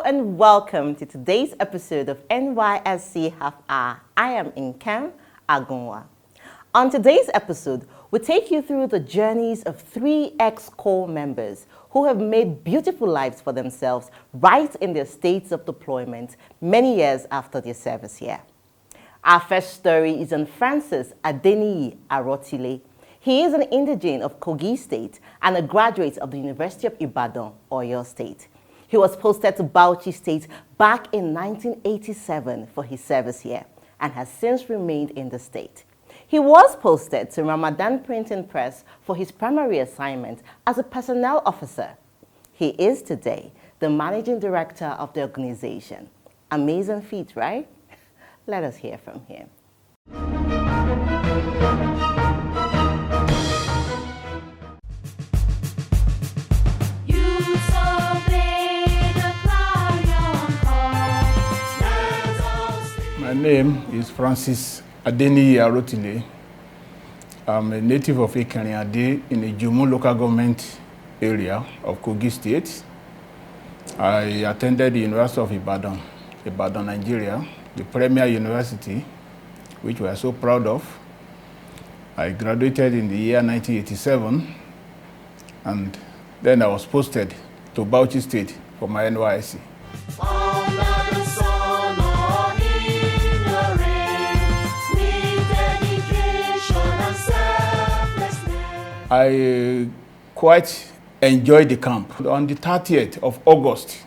Hello and welcome to today's episode of NYSC Half Hour. I am Nkem Agunwa. On today's episode, we take you through the journeys of 3 ex-corps members who have made beautiful lives for themselves right in their states of deployment many years after their service here. Our first story is on Francis Adeniyi Arotile. He is an indigene of Kogi State and a graduate of the University of Ibadan, Oyo State. He was posted to Bauchi State back in 1987 for his service here and has since remained in the state. He was posted to Ramadan Printing Press for his primary assignment as a personnel officer. He is today the managing director of the organization. Amazing feat, right? Let us hear from him. My name is Francis Adeniyi Arotile. I'm a native of Ikeriade in the Jumu local government area of Kogi State. I attended the University of Ibadan, Nigeria, the premier university, which we are so proud of. I graduated in the year 1987, and then I was posted to Bauchi State for my NYSC. I quite enjoyed the camp. On the 30th of August,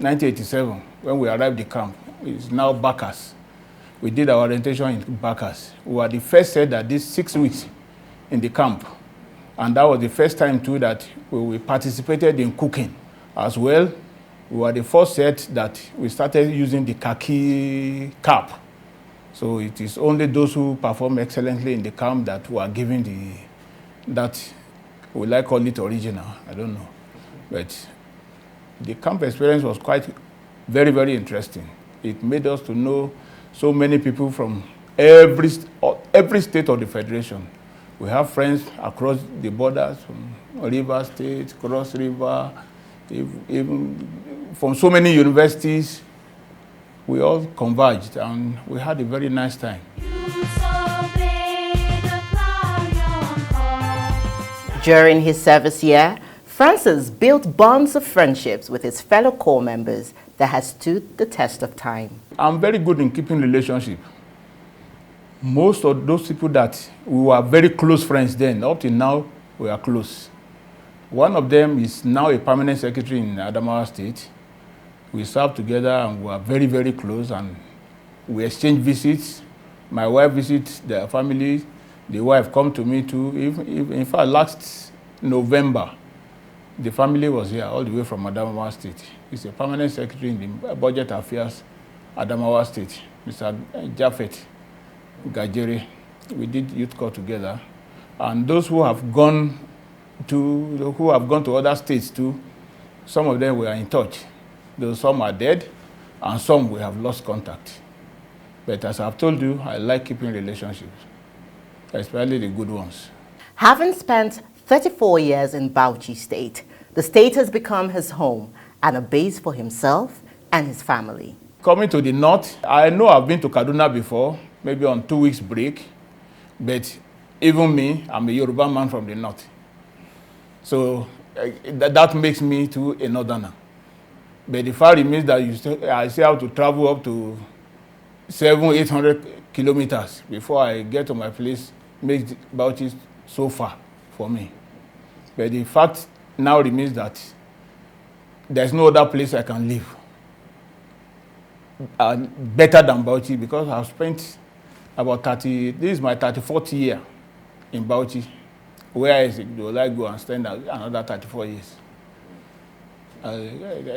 1987, when we arrived at the camp, it's now Bacchus. We did our orientation in Bacchus. We were the first set that did 6 weeks in the camp. And that was the first time too that we participated in cooking as well. We were the first set that we started using the khaki cap. So it is only those who perform excellently in the camp that were given that we like call it original, I don't know. But the camp experience was quite very, very interesting. It made us to know so many people from every state of the Federation. We have friends across the borders, from River State, Cross River, even from so many universities. We all converged and we had a very nice time. During his service year, Francis built bonds of friendships with his fellow corps members that has stood the test of time. I'm very good in keeping relationships. Most of those people that we were very close friends then, up till now, we are close. One of them is now a permanent secretary in Adamawa State. We served together and we are very, very close, and we exchange visits. My wife visits their family. The wife come to me too. In fact, last November, the family was here all the way from Adamawa State. He's a permanent secretary in the Budget Affairs, Adamawa State, Mr. Japhet Gajere. We did youth corps together. And those who have gone to other states too, some of them were in touch. Though some are dead, and some we have lost contact. But as I've told you, I like keeping relationships, especially the good ones. Having spent 34 years in Bauchi State, the state has become his home and a base for himself and his family. Coming to the north, I know I've been to Kaduna before, maybe on 2 weeks break, but even me, I'm a Yoruba man from the north. So that makes me to a northerner. But the fact remains that I still have to travel up to 700-800 kilometers before I get to my place, makes Bauchi so far for me. But the fact now remains that there's no other place I can live better than Bauchi, because I've spent about this is my 34th year in Bauchi. Where will I go and spend another 34 years?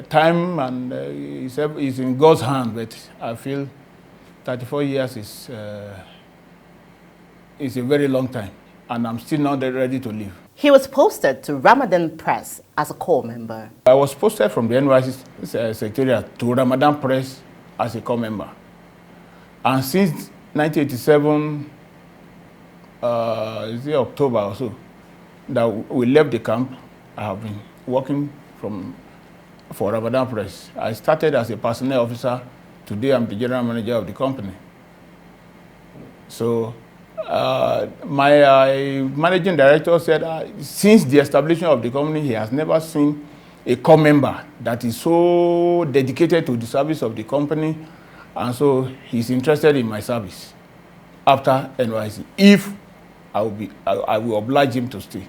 Time and is in God's hand, but I feel 34 years is a very long time, and I'm still not ready to leave. He was posted to Ramadan Press as a corps member. I was posted from the NYSC Secretariat to Ramadan Press as a corps member. And since 1987, is it October or so, that we left the camp, I have been working for Ramadan Press. I started as a personnel officer. Today I'm the general manager of the company. So my managing director said since the establishment of the company, he has never seen a core member that is so dedicated to the service of the company, and so he's interested in my service after NYSC. If I will oblige him to stay.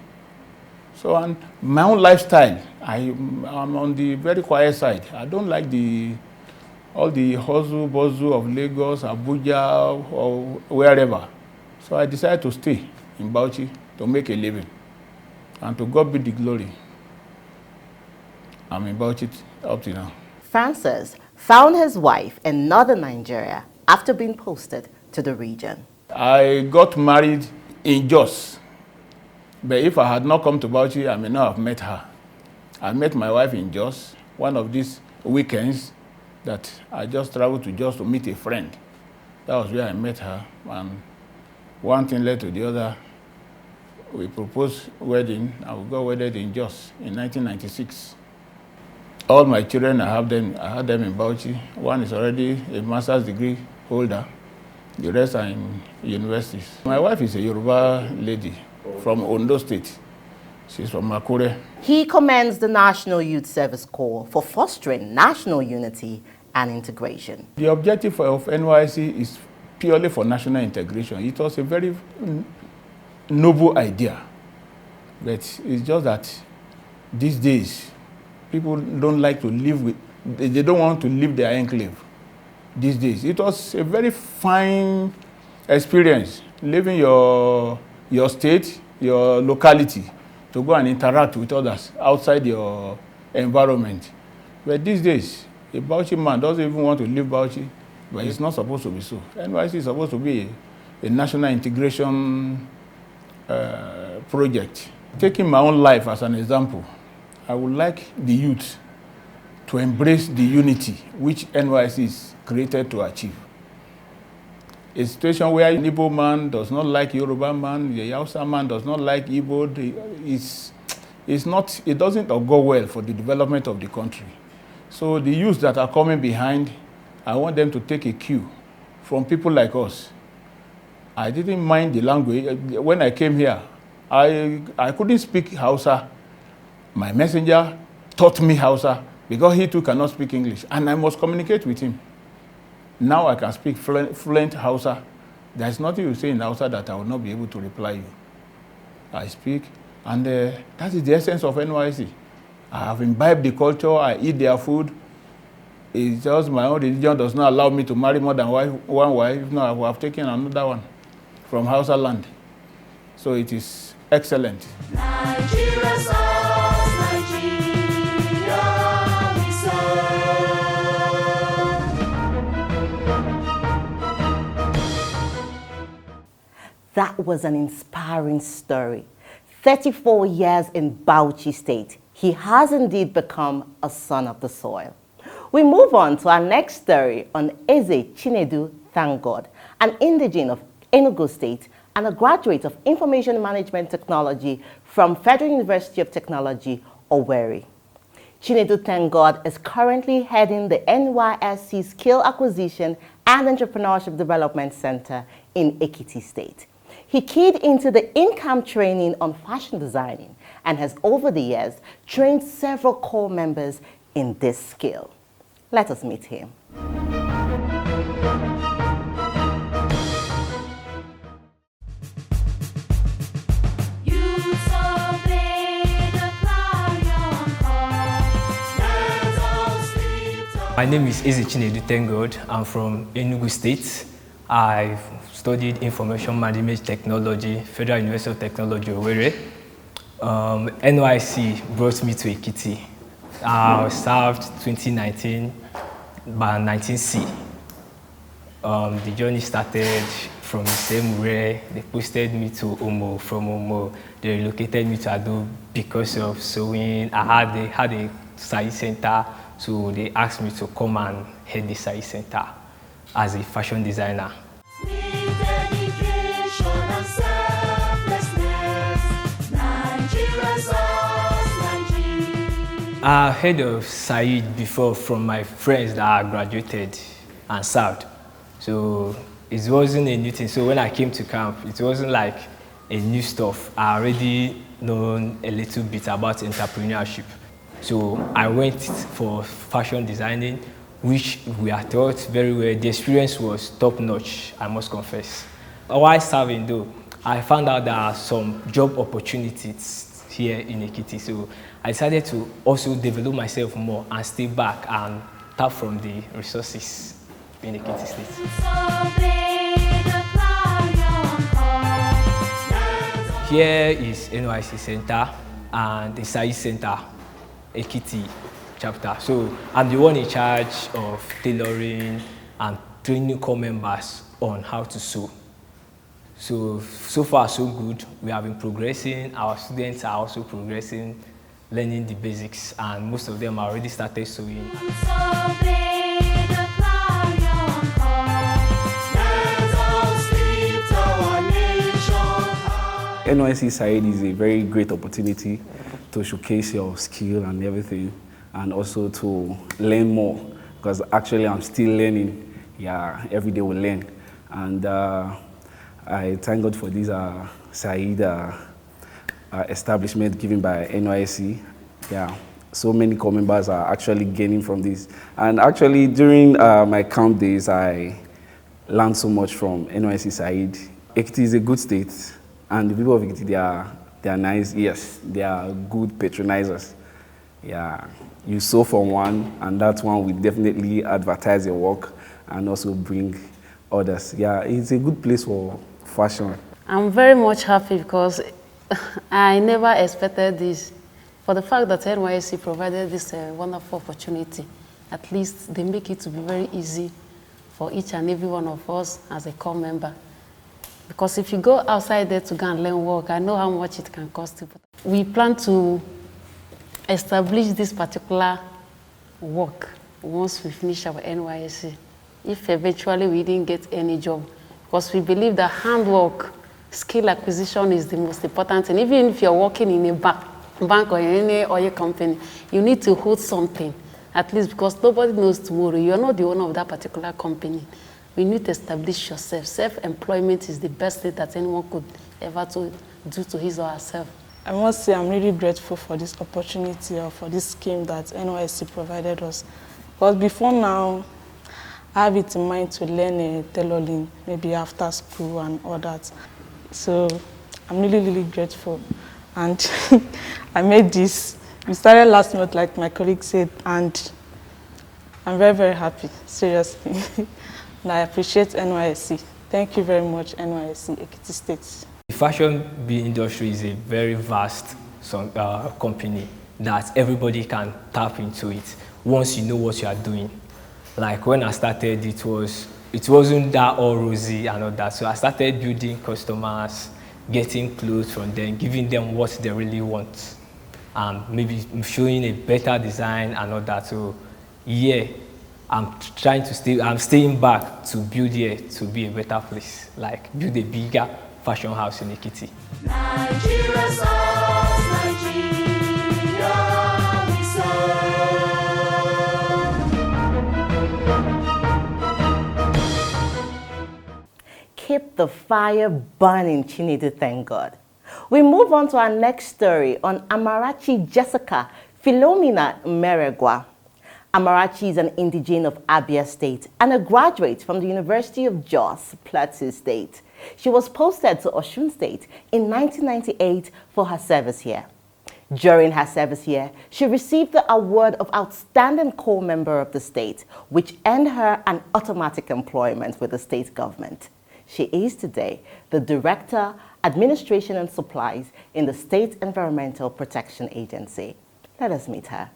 So, and my own lifestyle, I'm on the very quiet side. I don't like all the hustle bustle of Lagos, Abuja, or wherever. So I decided to stay in Bauchi to make a living, and to God be the glory. I'm in Bauchi up to now. Francis found his wife in northern Nigeria after being posted to the region. I got married in Jos, but if I had not come to Bauchi, I may not have met her. I met my wife in Jos, one of these weekends that I just traveled to Jos to meet a friend. That was where I met her, and one thing led to the other. We proposed wedding, and we got wedded in Jos in 1996. All my children, I had them in Bauchi. One is already a master's degree holder. The rest are in universities. My wife is a Yoruba lady from Ondo State. She's from Akure. He commends the National Youth Service Corps for fostering national unity and integration. The objective of NYSC is purely for national integration. It was a very noble idea, but it's just that these days, people don't like to live with, they don't want to leave their enclave these days. It was a very fine experience, leaving your state, your locality, to go and interact with others outside your environment. But these days, a Bauchi man doesn't even want to leave Bauchi, but it's not supposed to be so. NYSC is supposed to be a national integration project. Taking my own life as an example, I would like the youth to embrace the unity which NYSC is created to achieve. A situation where an Igbo man does not like Yoruba man, the Hausa man does not like Igbo, it doesn't go well for the development of the country. So the youth that are coming behind, I want them to take a cue from people like us. I didn't mind the language. When I came here, I couldn't speak Hausa. My messenger taught me Hausa because he too cannot speak English, and I must communicate with him. Now I can speak fluent Hausa. There's nothing you say in Hausa that I will not be able to reply you. I speak, and that is the essence of NYSC. I have imbibed the culture, I eat their food. It's just my own religion does not allow me to marry more than one wife. If not, I will have taken another one from Hausa land. So it is excellent. Nigeria songs, Nigeria we serve. That was an inspiring story. 34 years in Bauchi State, he has indeed become a son of the soil. We move on to our next story on Eze Chinedu Thank God, an indigene of Enugu State and a graduate of Information Management Technology from Federal University of Technology, Owerri. Chinedu Thank God is currently heading the NYSC Skill Acquisition and Entrepreneurship Development Center in Ekiti State. He keyed into the in-camp training on fashion designing and has over the years trained several core members in this skill. Let us meet him. My name is Eze Chinedu Thank God. I'm from Enugu State. I've studied Information Management Technology, Federal University of Technology, Owerri. NYSC brought me to Ekiti. I served 2019 by 19C. The journey started from the same way. They posted me to Omo. From Omo, they relocated me to Ado because of sewing. I had a SAED center, so they asked me to come and head the SAED center as a fashion designer. I heard of SAED before from my friends that graduated and served. So it wasn't a new thing. So when I came to camp, it wasn't like a new stuff. I already known a little bit about entrepreneurship. So I went for fashion designing, which we are taught very well. The experience was top notch, I must confess. While serving though, I found out there are some job opportunities here in Ekiti. So I decided to also develop myself more and stay back and tap from the resources in Ekiti State. Here is NYSC Center and the SAED Center, Ekiti chapter. So I'm the one in charge of tailoring and training core members on how to sew. So far so good. We have been progressing. Our students are also progressing, learning the basics, and most of them already started sewing. NYSC SAED is a very great opportunity to showcase your skill and everything, and also to learn more, because actually I'm still learning. Yeah, every day we learn. And I thank God for this SAED establishment given by NYSC. Yeah, so many core members are actually gaining from this. And actually during my camp days, I learned so much from NYSC SAED. Ekiti is a good state, and the people of Ekiti, they are nice. Yes, they are good patronizers. Yeah, you sew from one, and that one will definitely advertise your work and also bring others. Yeah, it's a good place for fashion. I'm very much happy because I never expected this. For the fact that NYSC provided this wonderful opportunity, at least they make it to be very easy for each and every one of us as a core member. Because if you go outside there to go and learn work, I know how much it can cost you. We plan to establish this particular work once we finish our NYSC, if eventually we didn't get any job. Because we believe that handwork, skill acquisition is the most important thing. Even if you're working in a bank or in any oil company, you need to hold something, at least, because nobody knows tomorrow. You're not the owner of that particular company. We need to establish yourself. Self-employment is the best thing that anyone could ever do to his or herself. I must say I'm really grateful for this opportunity or for this scheme that NYSC provided us. Because before now, I have it in mind to learn tailoring, maybe after school and all that. So I'm really, really grateful. And I made this. We started last month, like my colleague said, and I'm very, very happy, seriously. And I appreciate NYSC. Thank you very much, NYSC, Ekiti State. The fashion industry is a very vast company that everybody can tap into it once you know what you are doing. Like when I started, it wasn't that all rosy and all that. So I started building customers, getting clothes from them, giving them what they really want, and maybe showing a better design and all that. So yeah, I'm staying back to build here to be a better place, like build a bigger fashion house in Ekiti. Nigeria serves, Nigeria we serve. Keep the fire burning, Chinedu, thank God. We move on to our next story on Amarachi Jessica Philomena Meregwa. Amarachi is an indigene of Abia State and a graduate from the University of Jos, Plateau State. She was posted to Osun State in 1998 for her service here. During her service here, she received the award of Outstanding Core Member of the State, which earned her an automatic employment with the state government. She is today the Director, Administration and Supplies in the State Environmental Protection Agency. Let us meet her.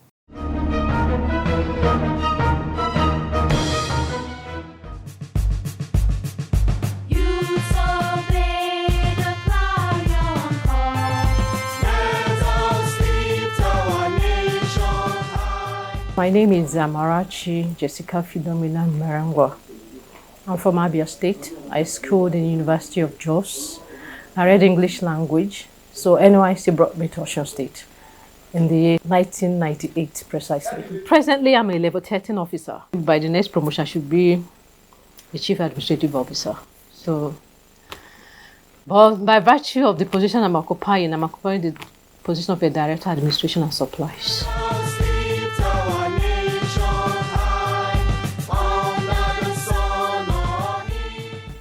My name is Amarachi Jessica Philomena Meregwa. I'm from Abia State. I schooled in the University of Jos. I read English language, so NYSC brought me to Osun State. in the year 1998 precisely. Presently, I'm a level 13 officer. By the next promotion, I should be the chief administrative officer. So, but by virtue of the position I'm occupying the position of a director administration and supplies.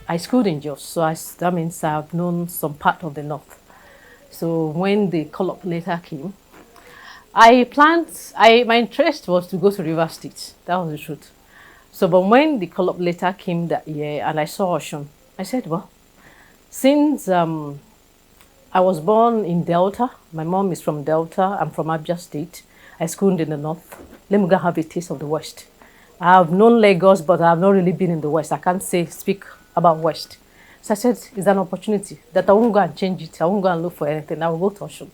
I schooled in Jos, so that means I've known some part of the north. So when the call-up letter came, my interest was to go to River State. That was the truth. So, but when the call-up letter came that year and I saw Osun, I said, well, since I was born in Delta, my mom is from Delta, I'm from Abia State, I schooled in the north, let me go have a taste of the West. I've known Lagos, but I've not really been in the West. I can't speak about West. So I said, it's an opportunity that I won't go and change it. I won't go and look for anything. I will go to Osun.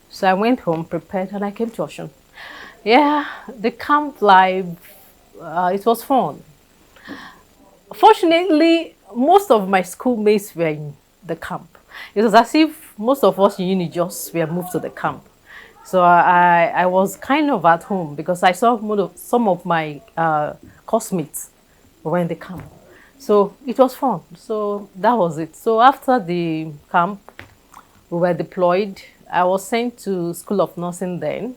So I went home, prepared, and I came to Osun. Yeah, the camp life, it was fun. Fortunately, most of my schoolmates were in the camp. It was as if most of us in uni just were moved to the camp. So I was kind of at home because I saw some of my classmates were in the camp. So it was fun. So that was it. So after the camp, we were deployed. I was sent to School of Nursing then,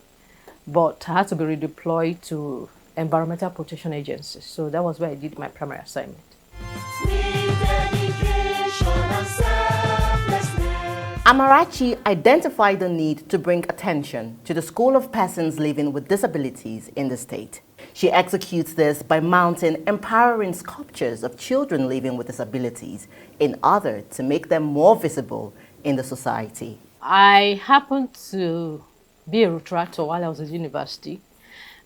but I had to be redeployed to Environmental Protection Agency. So that was where I did my primary assignment. Amarachi identified the need to bring attention to the school of persons living with disabilities in the state. She executes this by mounting empowering sculptures of children living with disabilities in order to make them more visible in the society. I happened to be a Rotaract while I was at university,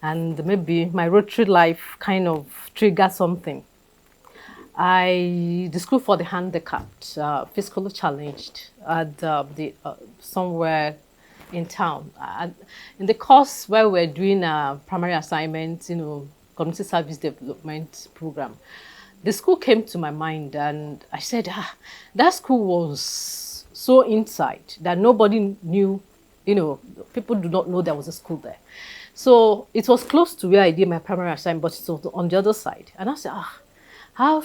and maybe my Rotary life kind of triggered something. The school for the handicapped, physically challenged, at somewhere in town. In the course where we're doing primary assignments, community service development program, the school came to my mind, and I said, that school was so inside that nobody knew, people do not know there was a school there. So it was close to where I did my primary assignment, but it was on the other side. And I said, how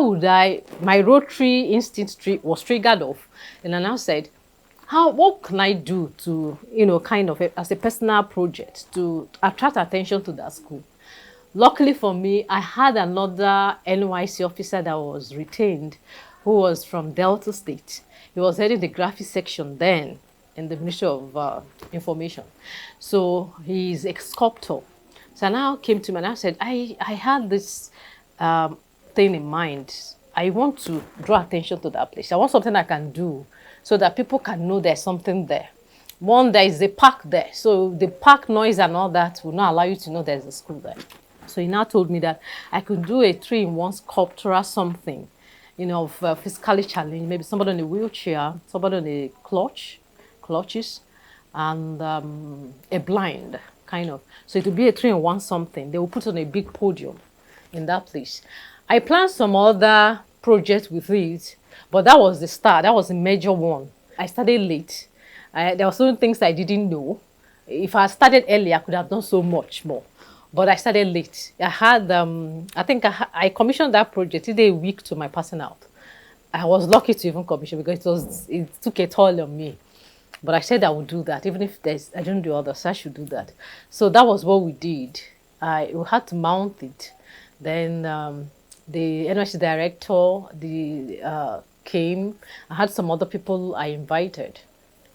would my Rotary instinct was triggered off. And I said, what can I do to, kind of as a personal project to attract attention to that school? Luckily for me, I had another NYSC officer that was retained who was from Delta State. He was heading the graphics section then in the Ministry of Information. So he's a sculptor. So I now came to him and I said, I had this thing in mind. I want to draw attention to that place. I want something I can do so that people can know there's something there. One, there is a park there. So the park noise and all that will not allow you to know there's a school there. So he now told me that I could do a 3-in-1 sculptural something, of physically challenged, maybe somebody on a wheelchair, somebody on a clutches, and a blind, kind of. So it would be a 3-in-1 something. They will put on a big podium in that place. I planned some other projects with it, but that was the start. That was the major one. I started late. There were certain things I didn't know. If I started early, I could have done so much more. But I started late. I had, I think I commissioned that project. It did a week to my passing out. I was lucky to even commission because it took a toll on me. But I said I would do that. Even if I didn't do others, I should do that. So that was what we did. We had to mount it. Then the NYSC director came. I had some other people I invited.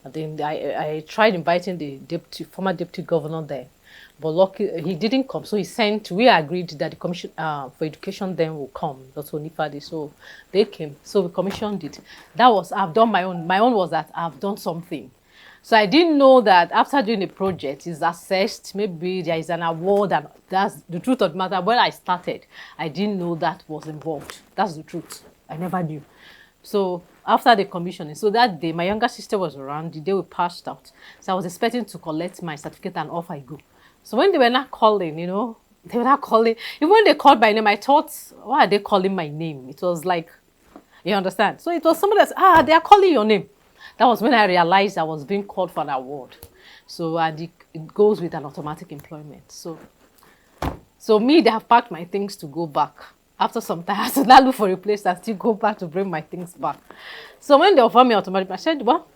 And then I tried inviting the former deputy governor there. But lucky, he didn't come. So we agreed that the commission for education then will come. That's only Friday. So they came. So we commissioned it. I've done my own. My own was that I've done something. So I didn't know that after doing the project, it's assessed, maybe there is an award, and that's the truth of the matter. When I started, I didn't know that was involved. That's the truth. I never knew. So after the commissioning, so that day, my younger sister was around, the day we passed out. So I was expecting to collect my certificate and off I go. So when they were not calling, they were not calling. Even when they called my name, I thought, why are they calling my name? It was like, you understand? So it was somebody that said, they are calling your name. That was when I realized I was being called for an award. So, and it goes with an automatic employment. So me, they have packed my things to go back. After some time, I had to now look for a place and still go back to bring my things back. So when they offered me automatic, I said, well,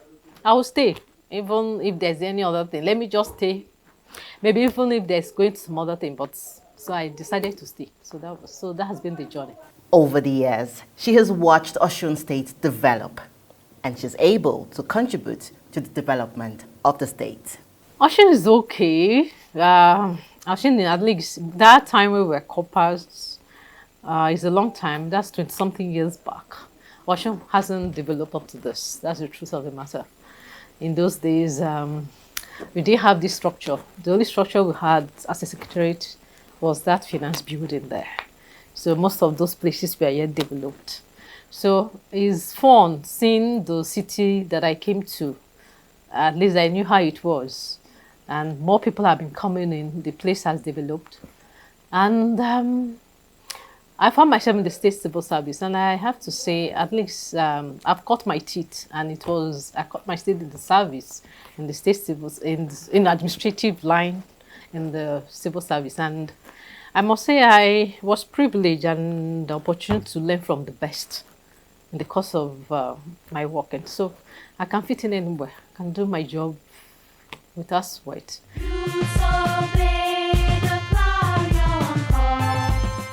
I will stay. Even if there's any other thing, let me just stay. Maybe even if there's going to some other thing, but so I decided to stay. So that has been the journey. Over the years, she has watched Osun State develop, and she's able to contribute to the development of the state. Osun is okay. Osun, at least that time we were coppers, is a long time. That's 20-something years back. Osun hasn't developed up to this. That's the truth of the matter. In those days, we didn't have this structure. The only structure we had as a secretariat was that finance building there. So most of those places were yet developed. So it's fun seeing the city that I came to. At least I knew how it was. And more people have been coming in. The place has developed. And I found myself in the state civil service. And I have to say, at least I've cut my teeth. And I cut my teeth in the service, in the state civil, in administrative line, in the civil service. And I must say I was privileged and the opportunity to learn from the best in the course of my work. And so I can fit in anywhere. I can do my job without sweat.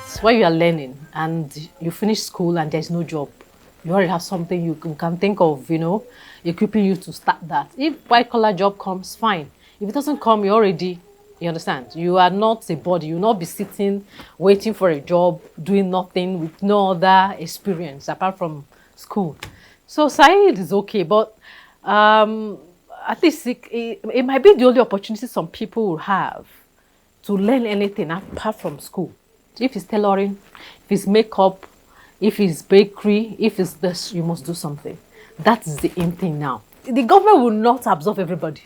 So when you are learning and you finish school and there's no job, you already have something you can think of, equipping you to start that. If white-collar job comes, fine. If it doesn't come, you understand? You are not a body. You will not be sitting, waiting for a job, doing nothing with no other experience apart from school. So SAED is okay, but at least it might be the only opportunity some people will have to learn anything apart from school. If it's tailoring, if it's makeup, if it's bakery, if it's this, you must do something. That's the in thing now. The government will not absorb everybody.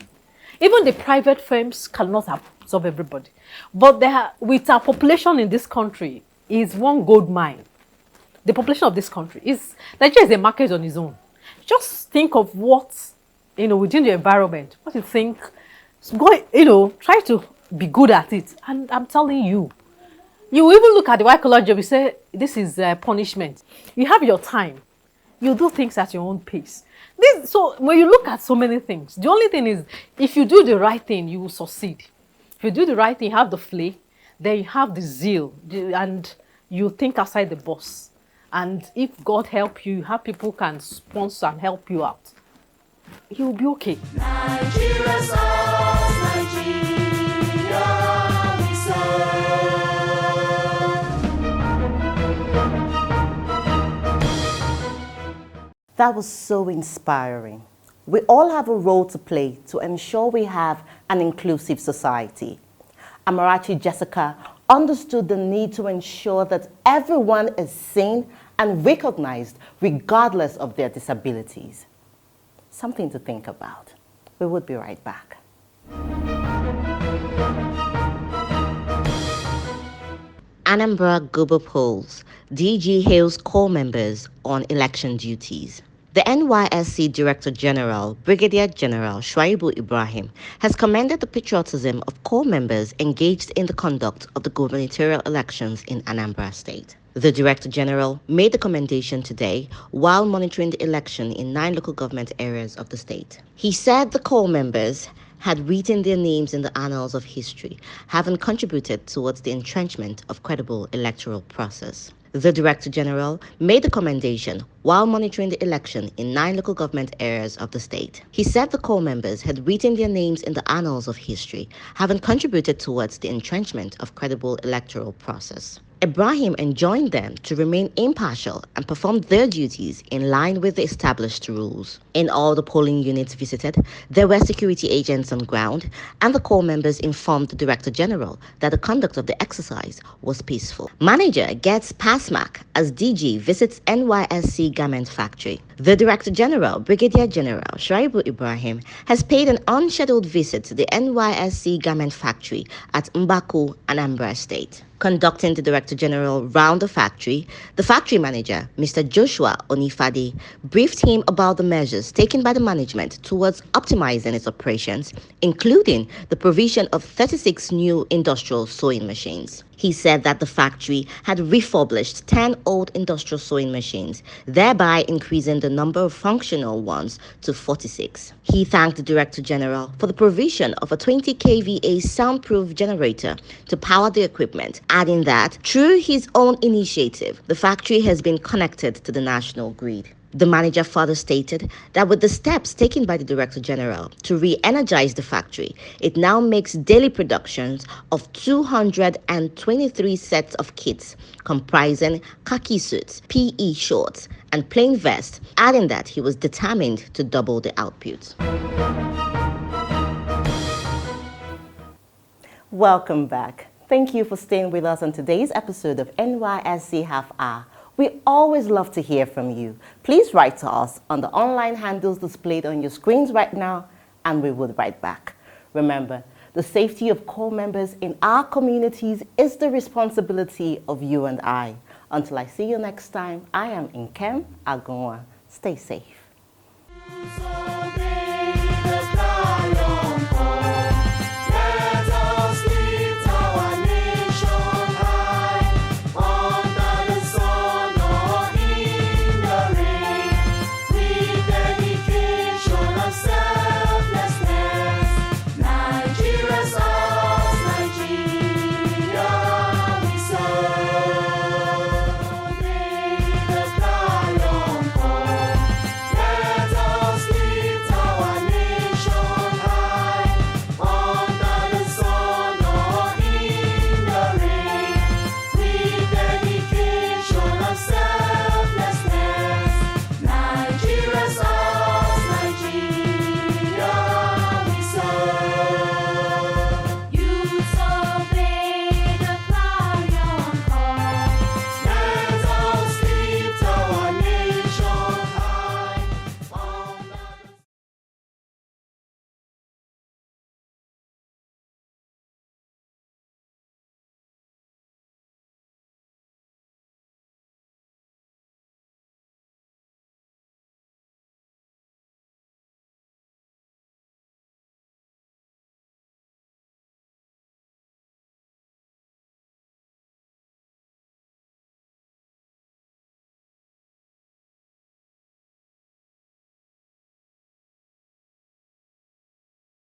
Even the private firms cannot absorb everybody. But with our population in this country, is one gold mine. The population of this country Nigeria is a market on its own. Just think of what, within the environment, what you think, try to be good at it. And I'm telling you, you even look at the white-collar job, you say, this is punishment. You have your time. You do things at your own pace. So when you look at so many things, the only thing is, if you do the right thing, you will succeed. If you do the right thing, you have the flair, then you have the zeal, and you think outside the box. And if God help you, you have people who can sponsor and help you out, you'll be okay. Nigeria serves, Nigeria we serve. That was so inspiring. We all have a role to play to ensure we have an inclusive society. Amarachi Jessica understood the need to ensure that everyone is seen and recognized regardless of their disabilities. Something to think about. We would be right back. Anambra Guber polls, DG hails core members on election duties. The NYSC Director General, Brigadier General Shuaibu Ibrahim, has commended the patriotism of core members engaged in the conduct of the gubernatorial elections in Anambra State. The Director General made the commendation today while monitoring the election in 9 local government areas of the state. He said the core members had written their names in the annals of history, having contributed towards the entrenchment of credible electoral process. The Director General made the commendation while monitoring the election in 9 local government areas of the state. He said the core members had written their names in the annals of history, having contributed towards the entrenchment of credible electoral process. Ibrahim enjoined them to remain impartial and perform their duties in line with the established rules. In all the polling units visited, there were security agents on ground, and the core members informed the Director General that the conduct of the exercise was peaceful. Manager gets pass mark as DG visits NYSC garment factory. The Director General, Brigadier General Shuaibu Ibrahim, has paid an unscheduled visit to the NYSC garment factory at Mbaku, Anambra State. Conducting the Director General round the factory manager, Mr. Joshua Onifade, briefed him about the measures taken by the management towards optimizing its operations, including the provision of 36 new industrial sewing machines. He said that the factory had refurbished 10 old industrial sewing machines, thereby increasing the number of functional ones to 46. He thanked the Director General for the provision of a 20 kVA soundproof generator to power the equipment, adding that through his own initiative, the factory has been connected to the national grid. The manager further stated that with the steps taken by the Director General to re-energize the factory, it now makes daily productions of 223 sets of kits comprising khaki suits, PE shorts, and plain vests, adding that he was determined to double the output. Welcome back. Thank you for staying with us on today's episode of NYSC Half Hour. We always love to hear from you. Please write to us on the online handles displayed on your screens right now, and we will write back. Remember, the safety of core members in our communities is the responsibility of you and I. Until I see you next time, I am Nkem Agunwa. Stay safe.